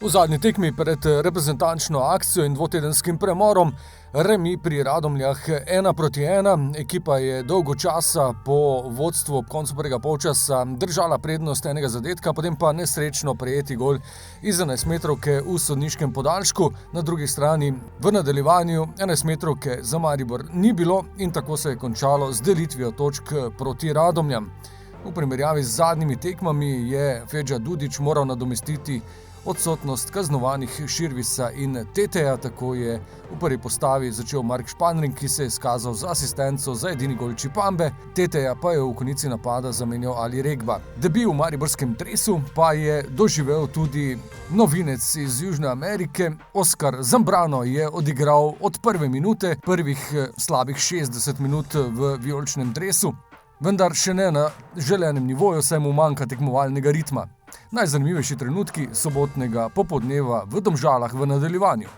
V zadnji tekmi pred reprezentančno akcijo in dvotedenskim premorom remi pri Radomljah 1-1. Ekipa je dolgo časa po vodstvu ob koncu prvega polčasa držala prednost enega zadetka, potem pa nesrečno prejeti gol iz 11-metrovke v sodniškem podaljšku. Na drugi strani v nadaljevanju 11-metrovke za Maribor ni bilo in tako se je končalo z delitvijo točk proti Radomljam. V primerjavi z zadnjimi tekmami je Fedža Dudić moral nadomestiti odsotnost kaznovanih Širvisa in Teteja, tako je v prvi postavi začel Mark Španring, ki se je izkazal z asistenco za edini gol Čipambe, Teteja pa je v konici napada zamenjal Ali Regba. Debut v mariborskem dresu pa je doživel tudi novinec iz Južne Amerike. Oskar Zambrano je odigral od prve minute prvih slabih 60 minut v vijoličnem dresu, vendar še ne na želenem nivoju, saj mu manjka tekmovalnega ritma. Najzanimivejši trenutki sobotnega popoldneva v Domžalah v nadaljevanju.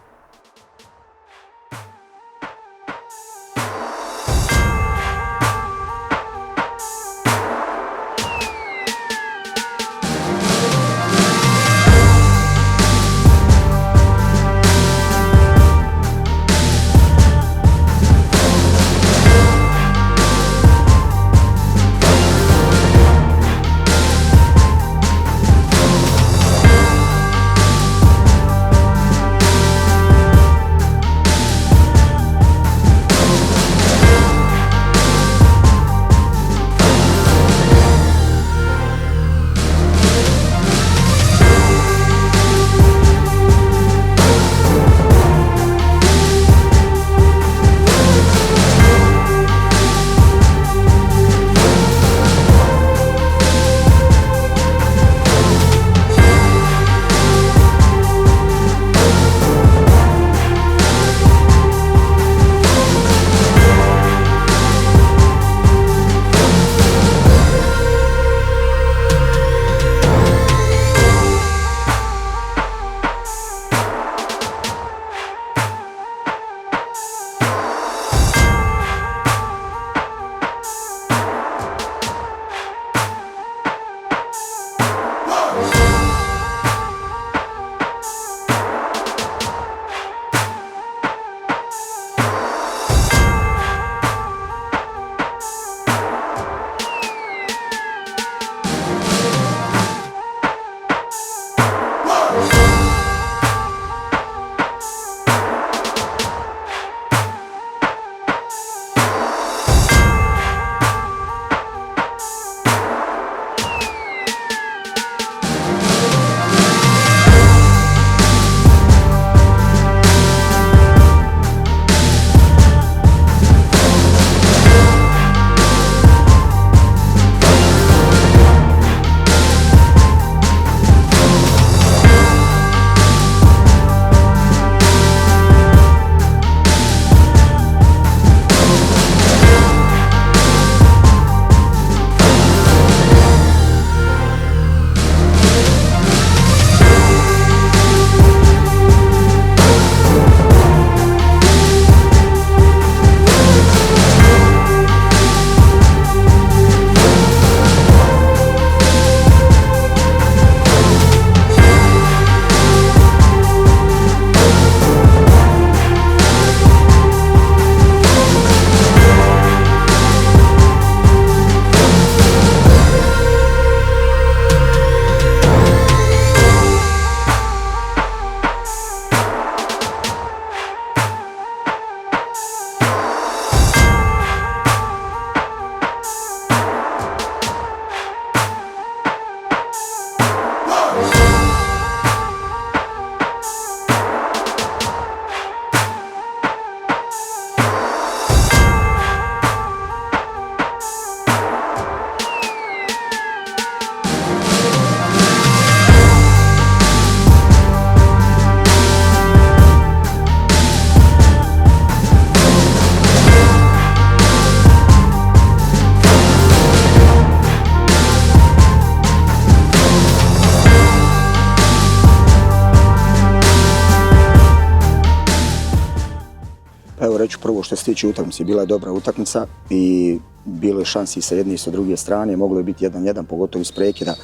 Evo reću prvo što se tiče utakmice, bila je dobra utakmica i bilo je šansi sa jedne i sa druge strane, moglo je biti 1-1, pogotovo iz prekida.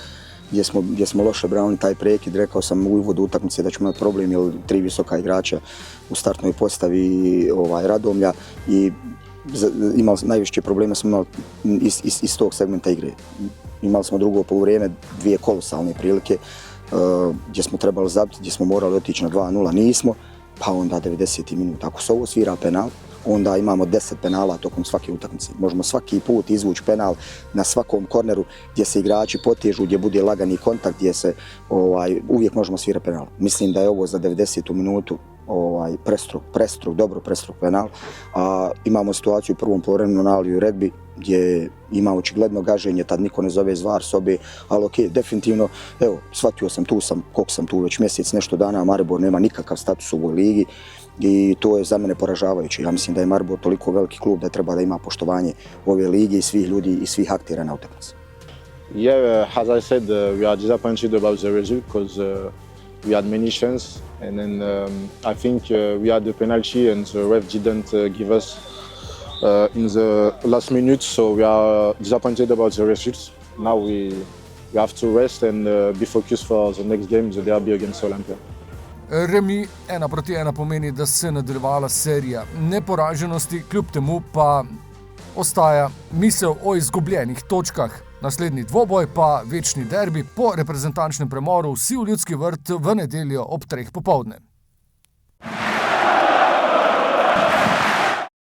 gdje smo loše branili taj prekid. Rekao sam u uvodu utakmice da ćemo imati problem jer 3 visoka igrača u startnoj postavi Radomlja i najviše problema smo imali iz tog segmenta igre. Imali smo drugo poluvrijeme, 2 kolosalne prilike gdje smo trebali zabiti, gdje smo morali otići na 2-0, nismo, pa onda 90 minuta. Ako se ovo svira penal, onda imamo 10 penala tokom svake utakmice. Možemo svaki put izvući penal na svakom korneru gdje se igrači potežu, gdje bude lagani kontakt, gdje se uvijek možemo svirati penal. Mislim da je ovo za 90 minutu dobro prestruk penal. Imamo situaciju u prvom poluvremenu na Aliju Regbi gdje ima očigledno gaženje, tad niko ne zove iz VAR sobe, ali ok, definitivno, evo, shvatio sam, koliko sam tu već mjesec, nešto dana, Maribor nema nikakav status u ovoj ligi i to je za mene poražavajuće. Ja mislim da je Maribor toliko veliki klub da treba da ima poštovanje ove lige i svih ljudi i svih aktera na utakmici. Yeah, as I said, we are disappointed about the result because we had many chances, and then I think we had the penalty and the ref didn't give us in the last minute, so we are disappointed about the results. Now we have to rest and be focused for the next game, the derby against Olympia. Remi 1-1 pomeni, da se nadaljevala serija neporaženosti, kljub temu pa ostaja misel o izgubljenih točkah. Naslednji dvoboj pa večni derbi po reprezentančnem premoru vsi v Ljudski vrt v nedeljo ob 3 popoldne.